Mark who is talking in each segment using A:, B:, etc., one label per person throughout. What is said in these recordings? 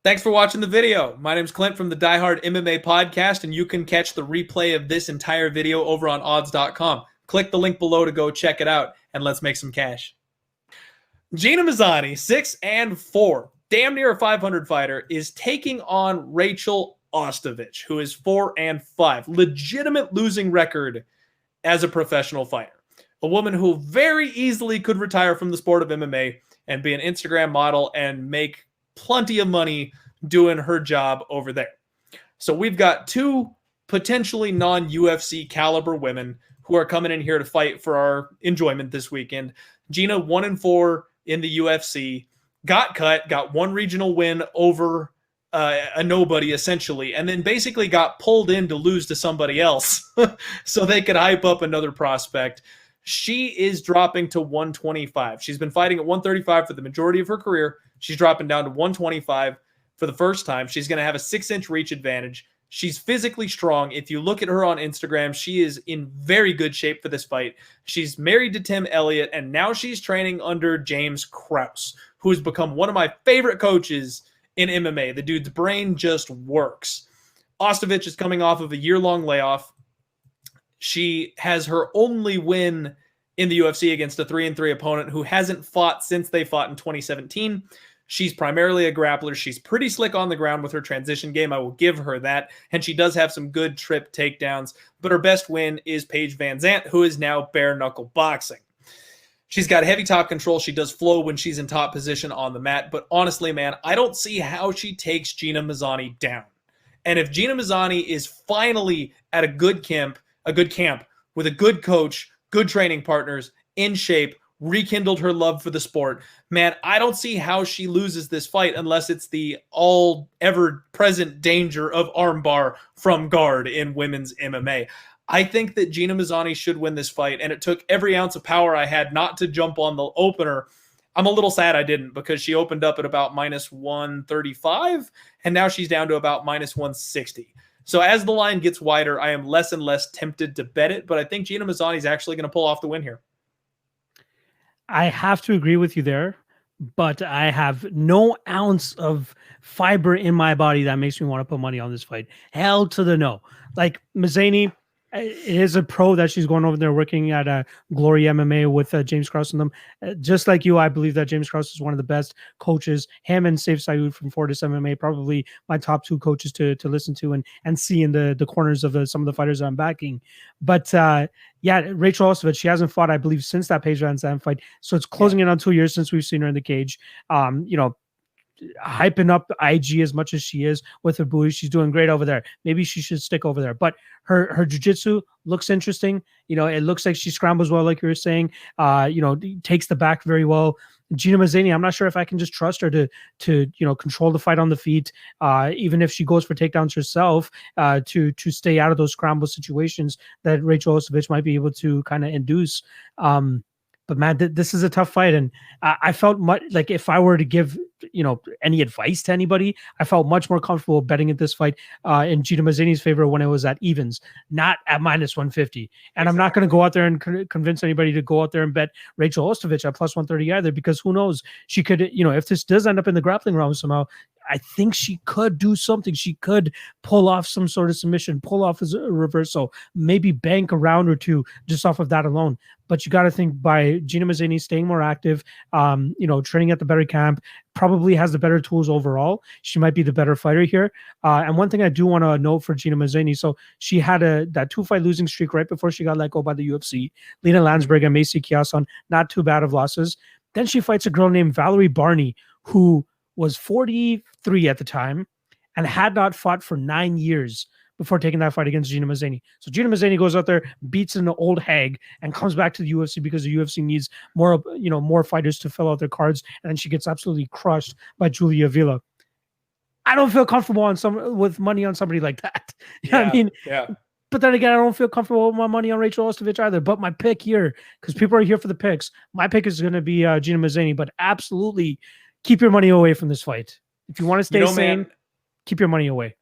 A: Thanks for watching the video. My name's Clint from the Diehard MMA Podcast, and you can catch the replay of this entire video over on odds.com. Click the link below to go check it out, and let's make some cash. Gina Mazany, 6-4, damn near a 500 fighter, is taking on Rachael Ostovich, who is 4-5. Legitimate losing record as a professional fighter. A woman who very easily could retire from the sport of MMA and be an Instagram model and make plenty of money doing her job over there. So we've got two potentially non-UFC caliber women who are coming in here to fight for our enjoyment this weekend. Gina, 1-4 in the UFC, got cut, got one regional win over a nobody essentially, and then basically got pulled in to lose to somebody else so they could hype up another prospect. She is dropping to 125. She's been fighting at 135 for the majority of her career. She's dropping down to 125 for the first time. She's going to have a 6-inch reach advantage. She's physically strong. If you look at her on Instagram, she is in very good shape for this fight. She's married to Tim Elliott, and now she's training under James Krause, who has become one of my favorite coaches in MMA. The dude's brain just works. Ostovich is coming off of a year-long layoff. She has her only win in the UFC against a 3-3 opponent who hasn't fought since they fought in 2017. She's primarily a grappler. She's pretty slick on the ground with her transition game. I will give her that. And she does have some good trip takedowns. But her best win is Paige Van Zandt, who is now bare-knuckle boxing. She's got heavy top control. She does flow when she's in top position on the mat. But honestly, man, I don't see how she takes Gina Mazany down. And if Gina Mazany is finally at a good camp with a good coach, good training partners, in shape, rekindled her love for the sport, man, I don't see how she loses this fight unless it's the all ever-present danger of armbar from guard in women's MMA. I think that Gina Mazany should win this fight, and it took every ounce of power I had not to jump on the opener. I'm a little sad I didn't, because she opened up at about minus 135, and now she's down to about minus 160. So as the line gets wider, I am less and less tempted to bet it, but I think Gina Mazany is actually going to pull off the win here.
B: I have to agree with you there, but I have no ounce of fiber in my body that makes me want to put money on this fight. Hell to the no. Like, Mazany, it is a pro that she's going over there working at Glory MMA with James Krause and them. Just like you, I believe that James Krause is one of the best coaches. Him and Saif Sayoud from Fortis MMA, probably my top two coaches to listen to and see in the corners of some of the fighters I'm backing. But yeah, Rachael Ostovich, she hasn't fought, I believe, since that Paige Van Zandt fight. So it's closing in on 2 years since we've seen her in the cage. Hyping up IG as much as she is with her booty. She's doing great over there. Maybe she should stick over there. But her jiu-jitsu looks interesting. It looks like she scrambles well, like you were saying. Takes the back very well. Gina Mazany, I'm not sure if I can just trust her to control the fight on the feet, even if she goes for takedowns herself, to stay out of those scramble situations that Rachael Ostovich might be able to kind of induce. But man, this is a tough fight, and I felt much like if I were to give any advice to anybody, I felt much more comfortable betting at this fight in Gina Mazany's favor when it was at evens, not at minus 150. And I'm not going to go out there and convince anybody to go out there and bet Rachael Ostovich at plus 130 either, because who knows? She could, if this does end up in the grappling realm somehow, I think she could do something. She could pull off some sort of submission, pull off a reversal, maybe bank a round or two just off of that alone. But you got to think by Gina Mazany staying more active, training at the better camp, probably has the better tools overall. She might be the better fighter here. And one thing I do want to note for Gina Mazany, so she had that 2-fight losing streak right before she got let go by the UFC. Lena Landsberg and Macy Chiasson, not too bad of losses. Then she fights a girl named Valerie Barney, who was 43 at the time and had not fought for 9 years before taking that fight against Gina Mazany. So Gina Mazany goes out there, beats an old hag, and comes back to the UFC because the UFC needs more fighters to fill out their cards, and then she gets absolutely crushed by Julia Villa. I don't feel comfortable with money on somebody like that. You know what I mean?
A: Yeah.
B: But then again, I don't feel comfortable with my money on Rachael Ostovich either. But my pick here, because people are here for the picks, my pick is going to be Gina Mazany. But absolutely, keep your money away from this fight. If you want to stay sane, keep your money away.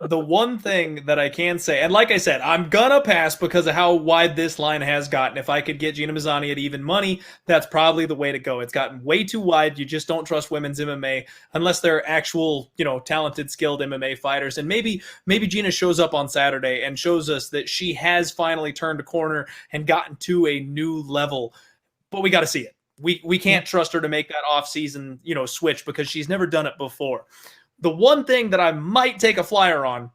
A: The one thing that I can say, and like I said, I'm gonna pass because of how wide this line has gotten. If I could get Gina Mazany at even money, that's probably the way to go. It's gotten way too wide. You just don't trust women's MMA unless they're actual, talented, skilled MMA fighters. And maybe Gina shows up on Saturday and shows us that she has finally turned a corner and gotten to a new level. But we got to see it. We can't trust her to make that off-season, switch because she's never done it before. The one thing that I might take a flyer on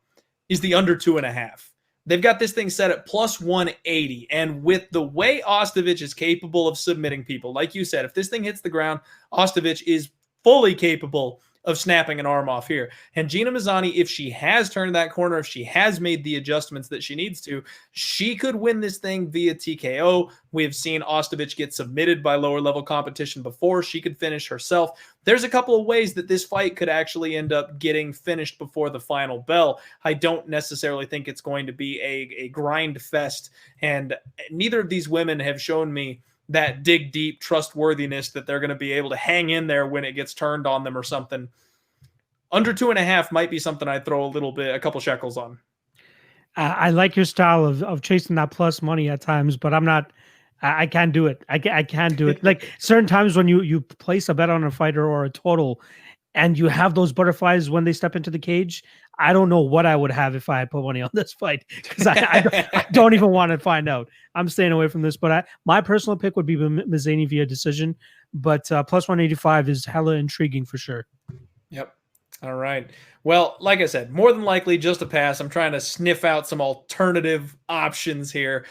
A: is the under 2.5. They've got this thing set at plus 180. And with the way Ostovich is capable of submitting people, like you said, if this thing hits the ground, Ostovich is fully capable of snapping an arm off here. And Gina Mazany, if she has turned that corner, if she has made the adjustments that she needs to, she could win this thing via TKO. We have seen Ostovich get submitted by lower level competition before. She could finish herself. There's a couple of ways that this fight could actually end up getting finished before the final bell. I don't necessarily think it's going to be a grind fest, and neither of these women have shown me that dig deep trustworthiness that they're going to be able to hang in there when it gets turned on them or something. Under 2.5 might be something I'd throw a couple shekels on.
B: I like your style of chasing that plus money at times, but I can't do it. I can't do it. Like certain times when you place a bet on a fighter or a total and you have those butterflies when they step into the cage, I don't know what I would have if I had put money on this fight because I don't even want to find out. I'm staying away from this, but my personal pick would be Mazany via decision, but plus 185 is hella intriguing for sure.
A: Yep. All right. Well, like I said, more than likely just a pass. I'm trying to sniff out some alternative options here.